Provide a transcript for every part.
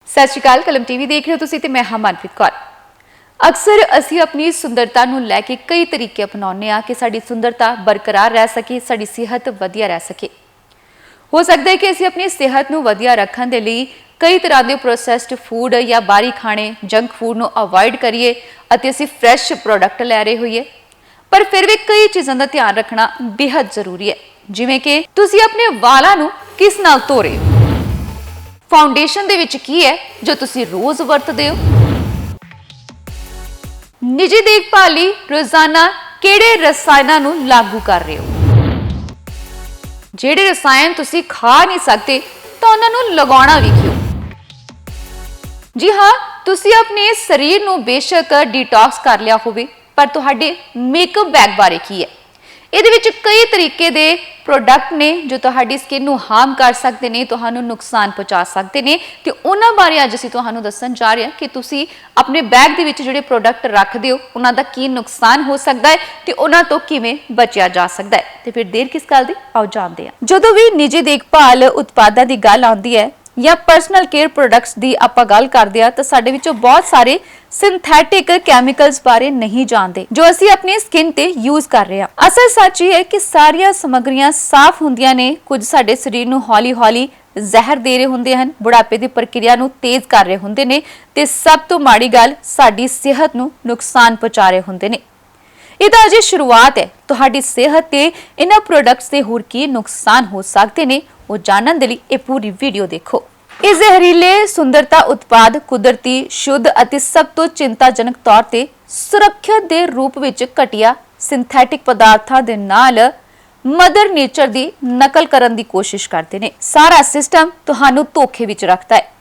सत श्री अकाल। कलम टीवी देख रहे हो तुसीं ते मैं हां मनप्रीत कौर। अक्सर असीं अपनी सुंदरता नूं लैके कई तरीके अपनाउने आ कि साडी सुंदरता बरकरार रह सके, साडी सेहत वधिया रह सके। हो सकता है कि असीं अपनी सेहत नूं वधिया रखण दे लई कई तरह के प्रोसैस्ड फूड या बाहरी खाने जंक फूड नूं अवॉइड करिए अते असीं फ्रैश प्रोडक्ट लै रहे होइए, पर फिर भी कई चीज़ों का ध्यान रखना बेहद जरूरी है। जिवें कि तुसीं अपने वालां नूं किस नाल धो रहे हो, फाउंडेशन दे विच की है जो तुसीं रोज वरतदे हो, निजी देखभाल लई रोजाना किहड़े रसायनां नूं लागू कर रहे हो। ਜਿਹੜੇ रसायन तुसीं खा नहीं सकते तो उन्हां नूं लगाउणा भी क्यों। जी हाँ, तुसीं अपने शरीर नूं बेशक डिटॉक्स कर लिया होवे, पर तुहाडे मेकअप बैग बारे की है। ਇਹਦੇ ਵਿੱਚ कई तरीके ਦੇ प्रोडक्ट ने जो ਤੁਹਾਡੀ स्किन ਨੂੰ हार्म कर सकते हैं, ਤੁਹਾਨੂੰ नुकसान पहुंचा सकते हैं, तो उन्हां बारे अज ਅਸੀਂ ਤੁਹਾਨੂੰ ਦੱਸਣ ਜਾ ਰਹੇ ਹਾਂ कि ਤੁਸੀਂ अपने बैग ਦੇ ਵਿੱਚ ਜਿਹੜੇ प्रोडक्ट ਰੱਖਦੇ ਹੋ ਉਹਨਾਂ ਦਾ ਕੀ नुकसान हो सकता है ਤੇ ਉਹਨਾਂ ਤੋਂ ਕਿਵੇਂ ਬਚਿਆ ਜਾ ਸਕਦਾ ਹੈ। ਤੇ ਫਿਰ ਦੇਰ ਕਿਸ ਗੱਲ ਦੀ, ਆਓ ਜਾਣਦੇ ਹਾਂ। ਜਦੋਂ ਵੀ ਨਿੱਜੀ ਦੇਖਭਾਲ ਉਤਪਾਦਾਂ ਦੀ ਗੱਲ ਆਉਂਦੀ ਹੈ ਜਾਂ ਪਰਸਨਲ ਕੇਅਰ ਪ੍ਰੋਡਕਟਸ ਦੀ ਆਪਾਂ ਗੱਲ ਕਰਦੇ ਆ ਤਾਂ ਸਾਡੇ ਵਿੱਚੋਂ ਬਹੁਤ ਸਾਰੇ ਸਿੰਥੈਟਿਕ ਕੈਮੀਕਲਸ ਬਾਰੇ ਨਹੀਂ ਜਾਣਦੇ ਜੋ ਅਸੀਂ ਆਪਣੀ ਸਕਿਨ ਤੇ ਯੂਜ਼ ਕਰ ਰਹੇ ਹਾਂ। ਅਸਲ ਸੱਚ ਇਹ ਹੈ ਕਿ ਸਾਰੀਆਂ ਸਮੱਗਰੀਆਂ ਸਾਫ਼ ਹੁੰਦੀਆਂ ਨੇ, ਕੁਝ ਸਾਡੇ ਸਰੀਰ ਨੂੰ ਹੌਲੀ-ਹੌਲੀ ਜ਼ਹਿਰ ਦੇ ਰਹੇ ਹੁੰਦੇ ਹਨ, ਬੁਢਾਪੇ ਦੀ ਪ੍ਰਕਿਰਿਆ ਨੂੰ ਤੇਜ਼ ਕਰ ਰਹੇ ਹੁੰਦੇ ਨੇ ਤੇ ਸਭ ਤੋਂ ਮਾੜੀ ਗੱਲ ਸਾਡੀ ਸਿਹਤ ਨੂੰ ਨੁਕਸਾਨ ਪਹੁੰਚਾ ਰਹੇ ਹੁੰਦੇ ਨੇ। ਇਹ ਤਾਂ ਅਜੇ ਸ਼ੁਰੂਆਤ ਹੈ। ਤੁਹਾਡੀ ਸਿਹਤ ਤੇ ਇਹਨਾਂ ਪ੍ਰੋਡਕਟਸ ਦੇ ਹੋਰ ਕੀ ਨੁਕਸਾਨ ਹੋ ਸਕਦੇ ਨੇ ਉਹ ਜਾਣਨ ਦੇ ਲਈ ਇਹ ਪੂਰੀ ਵੀਡੀਓ ਦੇਖੋ। ਇਹ ਜ਼ਹਿਰੀਲੇ ਸੁੰਦਰਤਾ ਉਤਪਾਦ ਕੁਦਰਤੀ, ਸ਼ੁੱਧ ਅਤੇ ਸਭ ਤੋਂ ਚਿੰਤਾਜਨਕ ਤੌਰ ਤੇ ਸੁਰੱਖਿਅਤ ਦੇ ਰੂਪ ਵਿੱਚ ਘਟੀਆ ਸਿੰਥੈਟਿਕ ਪਦਾਰਥਾਂ ਦੇ ਨਾਲ ਮਦਰ ਨੇਚਰ ਦੀ ਨਕਲ ਕਰਨ ਦੀ ਕੋਸ਼ਿਸ਼ ਕਰਦੇ ਨੇ। ਸਾਰਾ ਸਿਸਟਮ ਤੁਹਾਨੂੰ ਧੋਖੇ ਵਿੱਚ ਰੱਖਦਾ ਹੈ।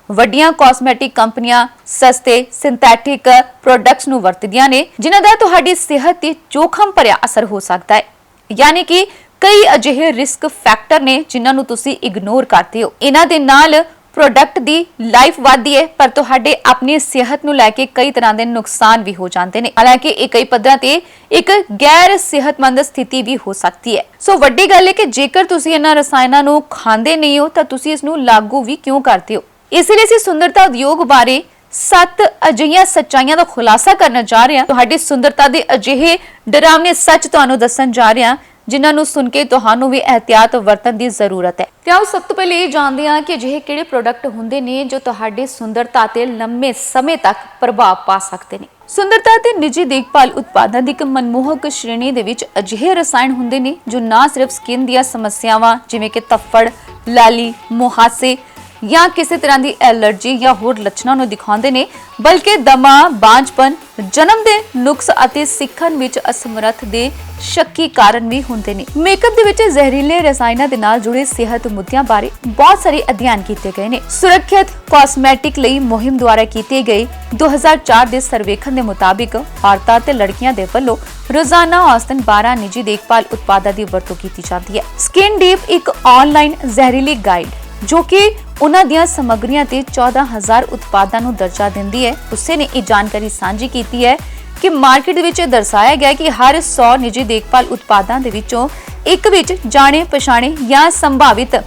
ਵੱਡੀਆਂ ਕਾਸਮੈਟਿਕ ਕੰਪਨੀਆਂ ਸਸਤੇ ਸਿੰਥੈਟਿਕ ਪ੍ਰੋਡਕਟਸ ਨੂੰ ਵਰਤਦੀਆਂ ਨੇ ਜਿਨ੍ਹਾਂ ਦਾ ਤੁਹਾਡੀ ਸਿਹਤ ਤੇ ਜੋਖਮ ਭਰਿਆ ਅਸਰ ਹੋ ਸਕਦਾ ਹੈ। ਯਾਨੀ ਕਿ ਕਈ ਅਜਿਹੇ ਰਿਸਕ ਫੈਕਟਰ ਨੇ ਜਿਨ੍ਹਾਂ ਨੂੰ ਤੁਸੀਂ ਇਗਨੋਰ ਕਰਦੇ ਹੋ। ਇਹਨਾਂ ਦੇ ਨਾਲ ਪ੍ਰੋਡਕਟ ਦੀ ਲਾਈਫ ਵਧਦੀ ਹੈ, ਪਰ ਤੁਹਾਡੇ ਆਪਣੀ ਸਿਹਤ ਨੂੰ ਲੈ ਕੇ ਕਈ ਤਰ੍ਹਾਂ ਦੇ ਨੁਕਸਾਨ ਵੀ ਹੋ ਜਾਂਦੇ ਨੇ। ਹਾਲਾਂਕਿ ਇਹ ਕਈ ਪੱਧਰਾਂ ਤੇ ਇੱਕ ਗੈਰ ਸਿਹਤਮੰਦ ਸਥਿਤੀ ਵੀ ਹੋ ਸਕਦੀ ਹੈ। ਸੋ ਵੱਡੀ ਗੱਲ ਹੈ ਕਿ ਜੇਕਰ ਤੁਸੀਂ ਇਹਨਾਂ ਰਸਾਇਣਾਂ ਨੂੰ ਖਾਂਦੇ ਨਹੀਂ ਹੋ ਤਾਂ ਤੁਸੀਂ ਇਸ ਨੂੰ ਲਾਗੂ ਵੀ ਕਿਉਂ ਕਰਦੇ ਹੋ। ਇਸ ਲਈ ਅਸੀਂ ਸੁੰਦਰਤਾ ਉਦਯੋਗ ਬਾਰੇ 7 ਅਜਿਹੀਆਂ ਸੱਚਾਈਆਂ ਦਾ ਖੁਲਾਸਾ ਕਰਨ ਜਾ ਰਹੇ ਹਾਂ। ਤੁਹਾਡੀ ਸੁੰਦਰਤਾ ਦੇ ਅਜਿਹੇ ਡਰਾਵਨੇ ਸੱਚ ਤੁਹਾਨੂੰ ਦੱਸਣ ਜਾ ਰਹੇ ਹਾਂ ਜਿਨ੍ਹਾਂ ਨੂੰ ਸੁਣ ਕੇ ਤੁਹਾਨੂੰ ਵੀ ਇਹਤਿਆਤ ਵਰਤਣ ਦੀ ਜ਼ਰੂਰਤ ਹੈ। ਤੇ ਆਓ ਸਭ ਤੋਂ ਪਹਿਲੇ ਇਹ ਜਾਣਦੇ ਹਾਂ ਕਿ ਅਜਿਹੇ ਕਿਹੜੇ ਪ੍ਰੋਡਕਟ ਹੁੰਦੇ ਨੇ ਜੋ ਤੁਹਾਡੀ ਸੁੰਦਰਤਾ ਤੇ ਲੰਮੇ ਸਮੇਂ ਤੱਕ ਪ੍ਰਭਾਵ ਪਾ ਸਕਦੇ ਨੇ। ਸੁੰਦਰਤਾ ਤੇ ਨਿੱਜੀ ਦੇਖਭਾਲ ਉਤਪਾਦਾਂ ਦੀ ਇੱਕ ਮਨਮੋਹਕ ਸ਼੍ਰੇਣੀ ਦੇ ਵਿੱਚ ਅਜਿਹੇ ਰਸਾਇਣ ਹੁੰਦੇ ਨੇ ਜੋ ਨਾ ਸਿਰਫ ਸਕਿਨ ਦੀਆਂ ਸਮੱਸਿਆਵਾਂ ਜਿਵੇਂ ਕਿ ਤੱਫੜ, ਲਾਲੀ, ਮੁਹਾਸੇ ਜਾਂ ਕਿਸੇ ਤਰ੍ਹਾਂ ਦੀ ਐਲਰਜੀ ਜਾਂ ਹੋਰ ਲੱਛਣਾਂ ਨੂੰ ਦਿਖਾਉਂਦੇ ਨੇ, ਬਲਕਿ ਦਮਾ, ਬਾਂਝਪਨ, ਜਨਮ ਦੇ ਨੁਕਸ ਅਤੇ ਸਿੱਖਣ ਵਿੱਚ ਅਸਮਰੱਥ ਦੇ ਸ਼ੱਕੀ ਕਾਰਨ ਵੀ ਹੁੰਦੇ ਨੇ। ਮੇਕਅਪ ਦੇ ਵਿੱਚ ਜ਼ਹਿਰੀਲੇ ਰਸਾਇਣਾਂ ਦੇ ਨਾਲ ਜੁੜੇ ਸਿਹਤ ਮੁੱਦਿਆਂ ਬਾਰੇ ਬਹੁਤ ਸਾਰੇ ਅਧਿਐਨ ਕੀਤੇ ਗਏ ਨੇ। ਸੁਰੱਖਿਅਤ ਕਾਸਮੈਟਿਕ ਲਈ ਮੁਹਿੰਮ ਦੁਆਰਾ ਕੀਤੇ ਗਏ 2004 ਦੇ ਸਰਵੇਖਣ ਦੇ ਮੁਤਾਬਿਕ ਔਰਤਾਂ ਤੇ ਲੜਕੀਆਂ ਦੇ ਵੱਲੋਂ ਰੋਜ਼ਾਨਾ ਔਸਤਨ 12 ਨਿੱਜੀ ਦੇਖਭਾਲ ਉਤਪਾਦਾਂ ਦੀ ਵਰਤੋਂ ਕੀਤੀ ਜਾਂਦੀ ਹੈ। ਸਕਿਨ ਡੀਪ ਇੱਕ ਆਨਲਾਈਨ ਜ਼ਹਿਰੀਲੀ ਗਾਈਡ ਜੋ ਕਿ ਉਹਨਾਂ ਦੀਆਂ ਸਮੱਗਰੀਆਂ ਤੇ 14000 ਉਤਪਾਦਾਂ ਨੂੰ ਦਰਜਾ ਦਿੰਦੀ ਹੈ, ਉਸੇ ਨੇ ਇਹ ਜਾਣਕਾਰੀ ਸਾਂਝੀ ਕੀਤੀ ਹੈ ਕਿ ਮਾਰਕੀਟ ਦੇ ਵਿੱਚ ਦਰਸਾਇਆ ਗਿਆ ਕਿ ਹਰ 100 ਨਿੱਜੀ ਦੇਖਭਾਲ ਉਤਪਾਦਾਂ ਦੇ ਵਿੱਚੋਂ ਇੱਕ ਵਿੱਚ ਜਾਣੇ ਪਛਾਣੇ ਜਾਂ ਸੰਭਾਵਿਤ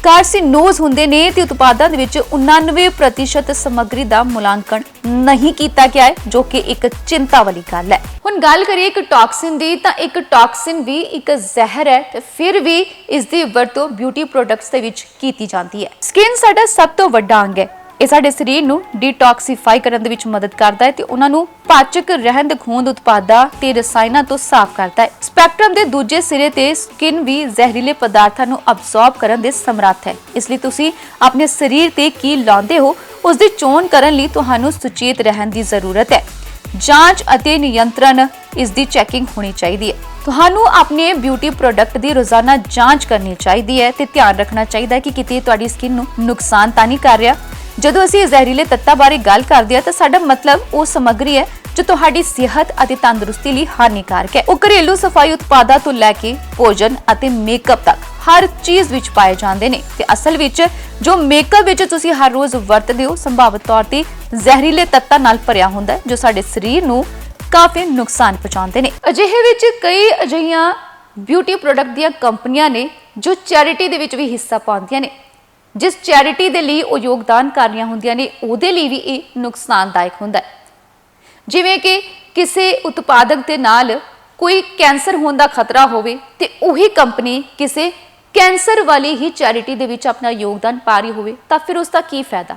ਕਾਰਸੀਨੋਜ਼ ਹੁੰਦੇ ਨੇ ਤੇ ਉਤਪਾਦਾਂ ਦੇ ਵਿੱਚ 99% ਸਮੱਗਰੀ ਦਾ ਮੁਲਾਂਕਣ ਨਹੀਂ ਕੀਤਾ ਗਿਆ ਹੈ, ਜੋ ਕਿ ਇੱਕ ਚਿੰਤਾ ਵਾਲੀ ਗੱਲ ਹੈ। ਹੁਣ ਗੱਲ ਕਰੀਏ ਇੱਕ ਟੌਕਸਿਨ ਦੀ, ਤਾਂ ਇੱਕ ਟੌਕਸਿਨ ਵੀ ਇੱਕ ਜ਼ਹਿਰ ਹੈ ਤੇ ਫਿਰ ਵੀ ਇਸ ਦੀ ਵਰਤੋਂ ਬਿਊਟੀ ਪ੍ਰੋਡਕਟਸ ਦੇ ਵਿੱਚ ਕੀਤੀ ਜਾਂਦੀ ਹੈ। ਸਕਿਨ ਸਾਡਾ ਸਭ ਤੋਂ ਵੱਡਾ ਅੰਗ ਹੈ। ਇਹ ਸਾਡੇ ਸਰੀਰ ਨੂੰ ਡੀਟੌਕਸੀਫਾਈ ਕਰਨ ਦੇ ਵਿੱਚ ਮਦਦ ਕਰਦਾ ਹੈ ਤੇ ਉਹਨਾਂ ਨੂੰ ਪਾਚਕ ਰਹਿੰਦ ਖੂੰਹਦ ਉਤਪਾਦਾਂ ਤੇ ਰਸਾਇਣਾਂ ਤੋਂ ਸਾਫ਼ ਕਰਦਾ ਹੈ। ਸਪੈਕਟਰਮ ਦੇ ਦੂਜੇ ਸਿਰੇ ਤੇ ਸਕਿਨ ਵੀ ਜ਼ਹਿਰੀਲੇ ਪਦਾਰਥਾਂ ਨੂੰ ਅਬਜ਼ੌਰਬ ਕਰਨ ਦੇ ਸਮਰੱਥ ਹੈ। ਇਸ ਲਈ ਤੁਸੀਂ ਆਪਣੇ ਸਰੀਰ ਤੇ ਕੀ ਲਾਉਂਦੇ ਹੋ ਉਸ ਦੀ ਚੋਣ ਕਰਨ ਲਈ ਤੁਹਾਨੂੰ ਸੁਚੇਤ ਰਹਿਣ ਦੀ ਜ਼ਰੂਰਤ ਹੈ। ਜਾਂਚ ਅਤੇ ਨਿਯੰਤਰਣ ਇਸ ਦੀ ਚੈਕਿੰਗ ਹੋਣੀ ਚਾਹੀਦੀ ਹੈ। ਤੁਹਾਨੂੰ ਆਪਣੇ ਬਿਊਟੀ ਪ੍ਰੋਡਕਟ ਦੀ ਰੋਜ਼ਾਨਾ ਜਾਂਚ ਕਰਨੀ ਚਾਹੀਦੀ ਹੈ ਤੇ ਧਿਆਨ ਰੱਖਣਾ ਚਾਹੀਦਾ ਹੈ ਕਿ ਕਿਤੇ ਤੁਹਾਡੀ ਸਕਿਨ ਨੂੰ ਨੁਕਸਾਨ ਤਾਂ ਨਹੀਂ ਕਰ ਰਿਹਾ। ਜਦੋਂ ਅਸੀਂ ਜ਼ਹਿਰੀਲੇ ਤੱਤਾਂ ਬਾਰੇ ਗੱਲ ਕਰਦੇ ਹਾਂ ਤਾਂ ਸਾਡਾ ਮਤਲਬ ਉਹ ਸਮੱਗਰੀ ਹੈ ਜੋ ਤੁਹਾਡੀ ਸਿਹਤ ਅਤੇ ਤੰਦਰੁਸਤੀ ਲਈ ਹਾਨੀਕਾਰਕ ਹੈ। ਉਹ ਘਰੇਲੂ ਸਫਾਈ ਉਤਪਾਦਾਂ ਤੋਂ ਲੈ ਕੇ ਭੋਜਨ ਅਤੇ ਮੇਕਅਪ ਤੱਕ ਹਰ ਚੀਜ਼ ਵਿੱਚ ਪਾਏ ਜਾਂਦੇ ਨੇ ਤੇ ਅਸਲ ਵਿੱਚ ਜੋ ਮੇਕਅਪ ਵਿੱਚ ਤੁਸੀਂ ਹਰ ਰੋਜ਼ ਵਰਤਦੇ ਹੋ ਸੰਭਾਵਿਤ ਤੌਰ ਤੇ ਜ਼ਹਿਰੀਲੇ ਤੱਤਾਂ ਨਾਲ ਭਰਿਆ ਹੁੰਦਾ ਹੈ ਜੋ ਸਾਡੇ ਸਰੀਰ ਨੂੰ ਕਾਫੀ ਨੁਕਸਾਨ ਪਹੁੰਚਾਉਂਦੇ ਨੇ। ਅਜਿਹੇ ਵਿੱਚ ਕਈ ਅਜਿਹੀਆਂ ਬਿਊਟੀ ਪ੍ਰੋਡਕਟ ਦੀਆਂ ਕੰਪਨੀਆਂ ਨੇ ਜੋ ਚੈਰਿਟੀ ਦੇ ਵਿੱਚ ਵੀ ਹਿੱਸਾ ਪਾਉਂਦੀਆਂ ਨੇ। ਜਿਸ ਚੈਰਿਟੀ ਦੇ ਲਈ ਉਹ ਯੋਗਦਾਨ ਕਰ ਰਹੀਆਂ ਹੁੰਦੀਆਂ ਨੇ ਉਹਦੇ ਲਈ ਵੀ ਇਹ ਨੁਕਸਾਨਦਾਇਕ ਹੁੰਦਾ ਹੈ। ਜਿਵੇਂ ਕਿ ਕਿਸੇ ਉਤਪਾਦਕ ਦੇ ਨਾਲ ਕੋਈ ਕੈਂਸਰ ਹੋਣ ਦਾ ਖਤਰਾ ਹੋਵੇ ਤੇ ਉਹੀ ਕੰਪਨੀ ਕਿਸੇ ਕੈਂਸਰ ਵਾਲੀ ਹੀ ਚੈਰਿਟੀ ਦੇ ਵਿੱਚ ਆਪਣਾ ਯੋਗਦਾਨ ਪਾ ਰਹੀ ਹੋਵੇ ਤਾਂ ਫਿਰ ਉਸ ਦਾ ਕੀ ਫਾਇਦਾ।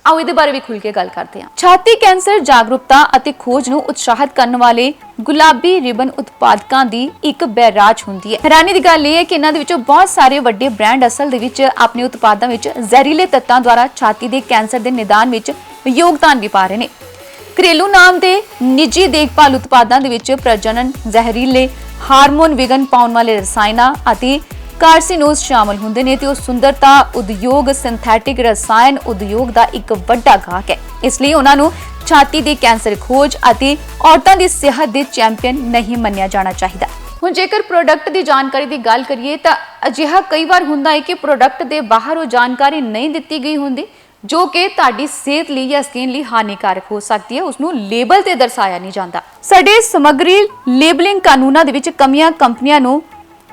ਆਓ ਇਹਦੇ ਬਾਰੇ ਵੀ ਖੁੱਲ ਕੇ ਗੱਲ ਕਰਦੇ ਹਾਂ। ਛਾਤੀ ਕੈਂਸਰ ਜਾਗਰੂਕਤਾ ਅਤੇ ਖੋਜ ਨੂੰ ਉਤਸ਼ਾਹਿਤ ਕਰਨ ਵਾਲੇ ਗੁਲਾਬੀ ਰਿਬਨ ਉਤਪਾਦਕਾਂ ਦੀ ਇੱਕ ਬੈਰਾਜ ਹੁੰਦੀ ਹੈ। ਹੈਰਾਨੀ ਦੀ ਗੱਲ ਇਹ ਹੈ ਕਿ ਇਹਨਾਂ ਦੇ ਵਿੱਚੋਂ ਬਹੁਤ ਸਾਰੇ ਵੱਡੇ ਬ੍ਰਾਂਡ ਅਸਲ ਦੇ ਵਿੱਚ ਆਪਣੇ ਉਤਪਾਦਾਂ ਵਿੱਚ ਜ਼ਹਿਰੀਲੇ ਤੱਤਾਂ ਦੁਆਰਾ ਛਾਤੀ ਦੇ ਕੈਂਸਰ ਦੇ ਨਿਦਾਨ ਵਿੱਚ ਯੋਗਦਾਨ ਵੀ ਪਾ ਰਹੇ ਨੇ। ਘਰੇਲੂ ਨਾਮ ਦੇ ਨਿੱਜੀ ਦੇਖਭਾਲ ਉਤਪਾਦਾਂ ਦੇ ਵਿੱਚ ਪ੍ਰਜਨਨ, ਜ਼ਹਿਰੀਲੇ, ਹਾਰਮੋਨ ਵਿਘਨ ਪਾਉਣ ਵਾਲੇ ਰਸਾਇਣਾਂ ਅਤੇ ਕਾਰਸੀਨੋਜ਼ ਸ਼ਾਮਲ ਹੁੰਦੇ ਨੇ ਤੇ ਉਹ ਸੁੰਦਰਤਾ ਉਦਯੋਗ ਸਿੰਥੈਟਿਕ ਰਸਾਇਣ ਉਦਯੋਗ ਦਾ ਇੱਕ ਵੱਡਾ ਗਾਹਕ ਹੈ। ਇਸ ਲਈ ਉਹਨਾਂ ਨੂੰ ਛਾਤੀ ਦੇ ਕੈਂਸਰ ਖੋਜ ਅਤੇ ਔਰਤਾਂ ਦੀ ਸਿਹਤ ਦੇ ਚੈਂਪੀਅਨ ਨਹੀਂ ਮੰਨਿਆ ਜਾਣਾ ਚਾਹੀਦਾ। ਹੁਣ ਜੇਕਰ ਪ੍ਰੋਡਕਟ ਦੀ ਜਾਣਕਾਰੀ ਦੀ ਗੱਲ ਕਰੀਏ ਤਾਂ ਅਜਿਹਾ ਕਈ ਵਾਰ ਹੁੰਦਾ ਹੈ ਕਿ ਪ੍ਰੋਡਕਟ ਦੇ ਬਾਹਰ ਉਹ ਜਾਣਕਾਰੀ ਨਹੀਂ ਦਿੱਤੀ ਗਈ ਹੁੰਦੀ ਜੋ ਕਿ ਤੁਹਾਡੀ ਸਿਹਤ ਲਈ ਜਾਂ ਸਕਿਨ ਲਈ ਹਾਨੀਕਾਰਕ ਹੋ ਸਕਦੀ ਹੈ, ਉਸ ਨੂੰ ਲੇਬਲ ਤੇ ਦਰਸਾਇਆ ਨਹੀਂ ਜਾਂਦਾ। ਸਾਡੇ ਸਮੱਗਰੀ ਲੇਬਲਿੰਗ ਕਾਨੂੰਨਾਂ ਦੇ ਵਿੱਚ ਕਮੀਆਂ ਕੰਪਨੀਆਂ ਨੂੰ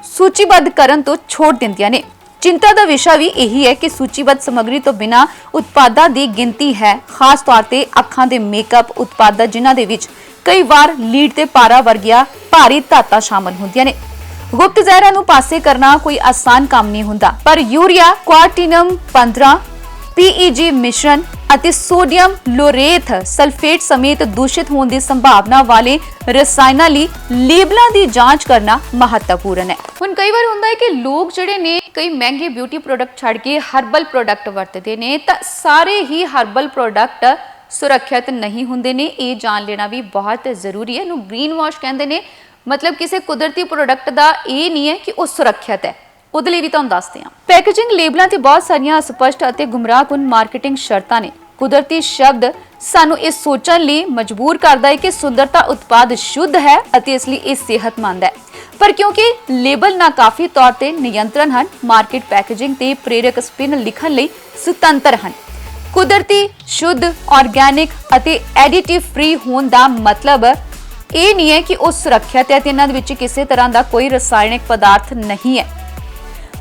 ਸੂਚੀਬੱਧ ਕਰਨ ਤੋਂ ਛੋਟ ਦਿੰਦੀਆਂ ਨੇ। ਚਿੰਤਾ ਦਾ ਵਿਸ਼ਾ ਵੀ ਇਹੀ ਹੈ ਕਿ ਸੂਚੀਬੱਧ ਸਮੱਗਰੀ ਤੋਂ ਬਿਨਾਂ ਉਤਪਾਦਾਂ ਦੀ ਗਿਣਤੀ ਹੈ, ਖਾਸ ਤੌਰ ਤੇ ਅੱਖਾਂ ਦੇ ਮੇਕਅਪ ਉਤਪਾਦਾਂ ਜਿਨ੍ਹਾਂ ਦੇ ਵਿੱਚ ਕਈ ਵਾਰ ਲੀਡ ਤੇ ਪਾਰਾ ਵਰਗੀਆਂ ਭਾਰੀ ਧਾਤਾਂ ਸ਼ਾਮਲ ਹੁੰਦੀਆਂ ਨੇ। ਗੁਪਤ ਜ਼ਹਿਰਾਂ ਨੂੰ ਪਾਸੇ ਕਰਨਾ ਕੋਈ ਆਸਾਨ ਕੰਮ ਨਹੀਂ ਹੁੰਦਾ, ਪਰ ਯੂਰੀਆ, ਕੁਆਰਟੀਨਮ 15, PEG ਮਿਸ਼ਰਣ ਅਤੇ ਸੋਡੀਅਮ ਲੋਰੇਟ ਸਲਫੇਟ ਸਮੇਤ ਦੂਸ਼ਿਤ ਹੋਣ ਦੀ ਸੰਭਾਵਨਾ ਵਾਲੇ ਰਸਾਇਣਾਂ ਲਈ ਲੇਬਲਾਂ ਦੀ ਜਾਂਚ ਕਰਨਾ ਮਹੱਤਵਪੂਰਨ ਹੈ। ਹੁਣ ਕਈ ਵਾਰ ਹੁੰਦਾ ਹੈ ਕਿ ਲੋਕ ਜਿਹੜੇ ਨੇ ਕਈ ਮਹਿੰਗੇ ਬਿਊਟੀ ਪ੍ਰੋਡਕਟ ਛੱਡ ਕੇ ਹਰਬਲ ਪ੍ਰੋਡਕਟ ਵਰਤਦੇ ਨੇ ਤਾਂ ਸਾਰੇ ਹੀ ਹਰਬਲ ਪ੍ਰੋਡਕਟ ਸੁਰੱਖਿਅਤ ਨਹੀਂ ਹੁੰਦੇ ਨੇ। ਇਹ ਜਾਣ ਲੈਣਾ ਵੀ ਬਹੁਤ ਜ਼ਰੂਰੀ ਹੈ। ਇਹਨੂੰ ਗ੍ਰੀਨ ਵਾਸ਼ ਕਹਿੰਦੇ ਨੇ। ਮਤਲਬ ਕਿਸੇ ਕੁਦਰਤੀ ਪ੍ਰੋਡਕਟ ਦਾ ਇਹ ਨਹੀਂ ਹੈ ਕਿ ਉਹ ਸੁਰੱਖਿਅਤ ਹੈ। ਉਹਦੇ ਲਈ ਵੀ ਤੁਹਾਨੂੰ ਦੱਸਦੇ ਹਾਂ। ਪੈਕੇਜਿੰਗ ਲੇਬਲਾਂ ਤੇ ਬਹੁਤ ਸਾਰੀਆਂ ਅਸਪਸ਼ਟ ਅਤੇ ਗੁੰਮਰਾਹਕੁਨ ਮਾਰਕੀਟਿੰਗ ਸ਼ਰਤਾਂ ਨੇ। ਕੁਦਰਤੀ ਸ਼ਬਦ ਸਾਨੂੰ ਇਹ ਸੋਚਣ ਲਈ ਮਜਬੂਰ ਕਰਦਾ ਹੈ ਕਿ ਸੁੰਦਰਤਾ ਉਤਪਾਦ ਸ਼ੁੱਧ ਹੈ ਅਤੇ ਇਸ ਲਈ ਇਹ ਸਿਹਤਮੰਦ ਹੈ, ਪਰ ਕਿਉਂਕਿ ਲੇਬਲ ਨਾਕਾਫੀ ਤੌਰ ਤੇ ਨਿਯੰਤਰਣ ਹਨ, ਮਾਰਕੀਟ ਪੈਕੇਜਿੰਗ ਤੇ ਪ੍ਰੇਰਕ ਸਪਿਨ ਲਿਖਣ ਲਈ ਸੁਤੰਤਰ ਹਨ। ਕੁਦਰਤੀ, ਸ਼ੁੱਧ, ਆਰਗੈਨਿਕ ਅਤੇ ਐਡੀਟਿਵ ਫ੍ਰੀ ਹੋਣ ਦਾ ਮਤਲਬ ਇਹ ਨਹੀਂ ਹੈ ਕਿ ਉਹ ਸੁਰੱਖਿਅਤ ਹੈ ਤੇ ਇਹਨਾਂ ਦੇ ਵਿੱਚ ਕਿਸੇ ਤਰ੍ਹਾਂ ਦਾ ਕੋਈ ਰਸਾਇਣਿਕ ਪਦਾਰਥ ਨਹੀਂ ਹੈ।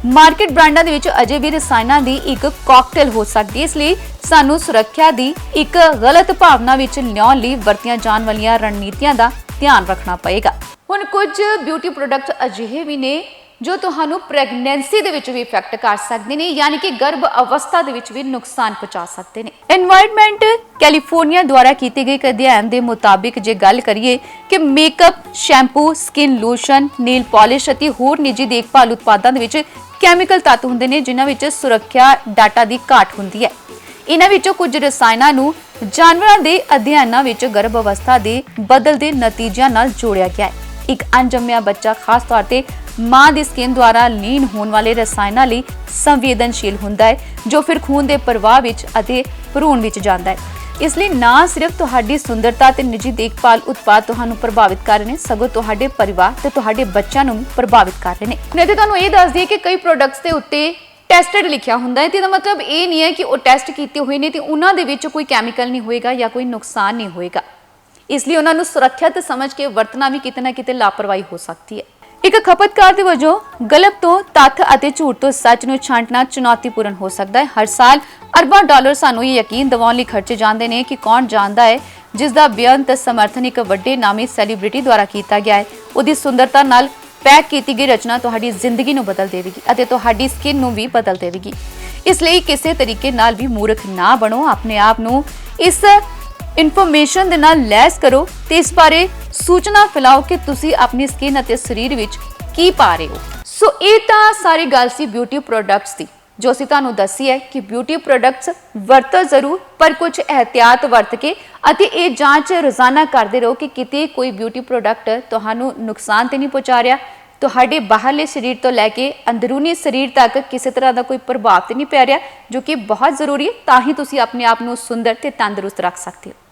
ਮਾਰਕੀਟ ਬ੍ਰਾਂਡਾਂ ਦੇ ਵਿੱਚ ਅਜੇ ਵੀ ਰਸਾਇਣਾਂ ਦੀ ਇੱਕ ਕਾਕਟੇਲ ਹੋ ਸਕਦੀ ਹੈ, ਇਸ ਲਈ ਸਾਨੂੰ ਸੁਰੱਖਿਆ ਦੀ ਇੱਕ ਗਲਤ ਭਾਵਨਾ ਵਿੱਚ ਲਿਆਉਣ ਲਈ ਵਰਤੀਆਂ ਜਾਣ ਵਾਲੀਆਂ ਰਣਨੀਤੀਆਂ ਦਾ ਧਿਆਨ ਰੱਖਣਾ ਪਏਗਾ। ਹੁਣ ਕੁਝ ਬਿਊਟੀ ਪ੍ਰੋਡਕਟ ਅਜਿਹੇ ਵੀ ਨੇ ਜੋ ਤੁਹਾਨੂੰ ਪ੍ਰੈਗਨੈਂਸੀ ਦੇ ਵਿੱਚ ਵੀ ਇਫੈਕਟ ਕਰ ਸਕਦੇ ਨੇ, ਯਾਨੀ ਕਿ ਗਰਭ ਅਵਸਥਾ ਦੇ ਵਿੱਚ ਵੀ ਨੁਕਸਾਨ ਪਹੁੰਚਾ ਸਕਦੇ ਨੇ। ਐਨਵਾਇਰਨਮੈਂਟ ਕੈਲੀਫੋਰਨੀਆ ਦੁਆਰਾ ਕੀਤੇ ਗਏ ਇੱਕ ਅਧਿਐਨ ਦੇ ਮੁਤਾਬਿਕ ਜੇ ਗੱਲ ਕਰੀਏ ਕਿ makeup, shampoo, skin lotion, nail polish ਅਤੇ ਹੋਰ ਨਿੱਜੀ ਦੇਖਭਾਲ ਉਤਪਾਦਾਂ ਦੇ ਵਿੱਚ ਕੈਮੀਕਲ ਤੱਤ ਹੁੰਦੇ ਨੇ ਜਿਨ੍ਹਾਂ ਵਿੱਚ ਸੁਰੱਖਿਆ ਡਾਟਾ ਦੀ ਘਾਟ ਹੁੰਦੀ ਹੈ। ਇਹਨਾਂ ਵਿੱਚੋਂ ਕੁਝ ਰਸਾਇਣਾਂ ਨੂੰ ਜਾਨਵਰਾਂ ਦੇ ਅਧਿਐਨਾਂ ਵਿੱਚ ਗਰਭ ਅਵਸਥਾ ਦੇ ਬਦਲਦੇ ਨਤੀਜਿਆਂ ਨਾਲ ਜੋੜਿਆ ਗਿਆ ਹੈ। ਇੱਕ ਅਣਜੰਮਿਆ ਬੱਚਾ ਖਾਸ ਤੌਰ ਤੇ ਮਾਂ ਦੀ ਸਕਿਨ ਦੁਆਰਾ ਲੀਨ ਹੋਣ ਵਾਲੇ ਰਸਾਇਣਾਂ ਲਈ ਸੰਵੇਦਨਸ਼ੀਲ ਹੁੰਦਾ ਹੈ ਜੋ ਫਿਰ ਖੂਨ ਦੇ ਪ੍ਰਵਾਹ ਵਿੱਚ ਅਤੇ ਭਰੂਣ ਵਿੱਚ ਜਾਂਦਾ ਹੈ। ਇਸ ਲਈ ਨਾ ਸਿਰਫ ਤੁਹਾਡੀ ਸੁੰਦਰਤਾ ਤੇ ਨਿੱਜੀ ਦੇਖਭਾਲ ਉਤਪਾਦ ਤੁਹਾਨੂੰ ਪ੍ਰਭਾਵਿਤ ਕਰ ਰਹੇ ਨੇ, ਸਗੋਂ ਤੁਹਾਡੇ ਪਰਿਵਾਰ ਤੇ ਤੁਹਾਡੇ ਬੱਚਿਆਂ ਨੂੰ ਪ੍ਰਭਾਵਿਤ ਕਰ ਰਹੇ ਨੇ। ਮੈਂ ਤੇ ਤੁਹਾਨੂੰ ਇਹ ਦੱਸ ਦਈਏ ਕਿ ਕਈ ਪ੍ਰੋਡਕਟਸ ਦੇ ਉੱਤੇ ਟੈਸਟਡ ਲਿਖਿਆ ਹੁੰਦਾ ਹੈ ਤੇ ਇਹਦਾ ਮਤਲਬ ਇਹ ਨਹੀਂ ਹੈ ਕਿ ਉਹ ਟੈਸਟ ਕੀਤੇ ਹੋਏ ਨੇ ਤੇ ਉਹਨਾਂ ਦੇ ਵਿੱਚ ਕੋਈ ਕੈਮੀਕਲ ਨਹੀਂ ਹੋਏਗਾ ਜਾਂ ਕੋਈ ਨੁਕਸਾਨ ਨਹੀਂ ਹੋਏਗਾ। ਇਸ ਲਈ ਉਹਨਾਂ ਨੂੰ ਸੁਰੱਖਿਅਤ ਸਮਝ ਕੇ ਵਰਤਣਾ ਵੀ ਕਿਤੇ ਨਾ ਕਿਤੇ ਲਾਪਰਵਾਹੀ ਹੋ ਸਕਦੀ ਹੈ। ਇੱਕ ਖਪਤਕਾਰ ਦੇ ਵਜੋਂ ਗਲਤ ਤੋਂ ਤੱਥ ਅਤੇ ਝੂਠ ਤੋਂ ਸੱਚ ਨੂੰ ਛਾਂਟਣਾ ਚੁਣੌਤੀਪੂਰਨ ਹੋ ਸਕਦਾ ਹੈ। ਹਰ ਸਾਲ ਅਰਬਾਂ ਡਾਲਰ ਸਾਨੂੰ ਇਹ ਯਕੀਨ ਦਿਵਾਉਣ ਲਈ ਖਰਚੇ ਜਾਂਦੇ ਨੇ ਕਿ ਕੌਣ ਜਾਣਦਾ ਹੈ ਜਿਸ ਦਾ ਬੇਅੰਤ ਸਮਰਥਨ ਇੱਕ ਵੱਡੇ ਨਾਮੀ ਸੈਲੀਬ੍ਰਿਟੀ ਦੁਆਰਾ ਕੀਤਾ ਗਿਆ ਹੈ। ਉਹਦੀ ਸੁੰਦਰਤਾ ਨਾਲ ਪੈਕ ਕੀਤੀ ਗਈ ਰਚਨਾ ਤੁਹਾਡੀ ਜ਼ਿੰਦਗੀ ਨੂੰ ਬਦਲ ਦੇਵੇਗੀ ਅਤੇ ਤੁਹਾਡੀ ਸਕਿਨ ਨੂੰ ਵੀ ਬਦਲ ਦੇਵੇਗੀ। ਇਸ ਲਈ ਕਿਸੇ ਤਰੀਕੇ ਨਾਲ ਵੀ ਮੂਰਖ ਨਾ ਬਣੋ। ਆਪਣੇ ਆਪ ਨੂੰ ਇਸ ਇਨਫੋਰਮੇਸ਼ਨ ਦੇ ਨਾਲ ਲੈਸ ਕਰੋ ਤੇ ਇਸ ਬਾਰੇ ਸੂਚਨਾ ਫੈਲਾਓ ਕਿ ਤੁਸੀਂ ਆਪਣੀ ਸਕਿਨ ਅਤੇ ਸਰੀਰ ਵਿੱਚ ਕੀ ਪਾ ਰਹੇ ਹੋ। ਸੋ ਇਹ ਤਾਂ ਸਾਰੀ ਗੱਲ ਸੀ ਬਿਊਟੀ ਪ੍ਰੋਡਕਟਸ ਦੀ ਜੋ ਅਸੀਂ ਤੁਹਾਨੂੰ ਦੱਸੀ ਹੈ ਕਿ ਬਿਊਟੀ ਪ੍ਰੋਡਕਟਸ ਵਰਤੋ ਜ਼ਰੂਰ, ਪਰ ਕੁਝ ਇਹਤਿਆਤ ਵਰਤ ਕੇ ਅਤੇ ਇਹ ਜਾਂਚ ਰੋਜ਼ਾਨਾ ਕਰਦੇ ਰਹੋ ਕਿ ਕਿਤੇ ਕੋਈ ਬਿਊਟੀ ਪ੍ਰੋਡਕਟ ਤੁਹਾਨੂੰ ਨੁਕਸਾਨ ਤੇ ਨਹੀਂ ਪਹੁੰਚਾ ਰਿਹਾ, ਤੁਹਾਡੇ ਬਾਹਰਲੇ ਸਰੀਰ ਤੋਂ ਲੈ ਕੇ ਅੰਦਰੂਨੀ ਸਰੀਰ ਤੱਕ ਕਿਸੇ ਤਰ੍ਹਾਂ ਦਾ ਕੋਈ ਪ੍ਰਭਾਵ ਤੇ ਨਹੀਂ ਪੈ ਰਿਹਾ, ਜੋ ਕਿ ਬਹੁਤ ਜ਼ਰੂਰੀ ਹੈ। ਤਾਂ ਹੀ ਤੁਸੀਂ ਆਪਣੇ ਆਪ ਨੂੰ ਸੁੰਦਰ ਤੇ ਤੰਦਰੁਸਤ ਰੱਖ ਸਕਦੇ ਹੋ।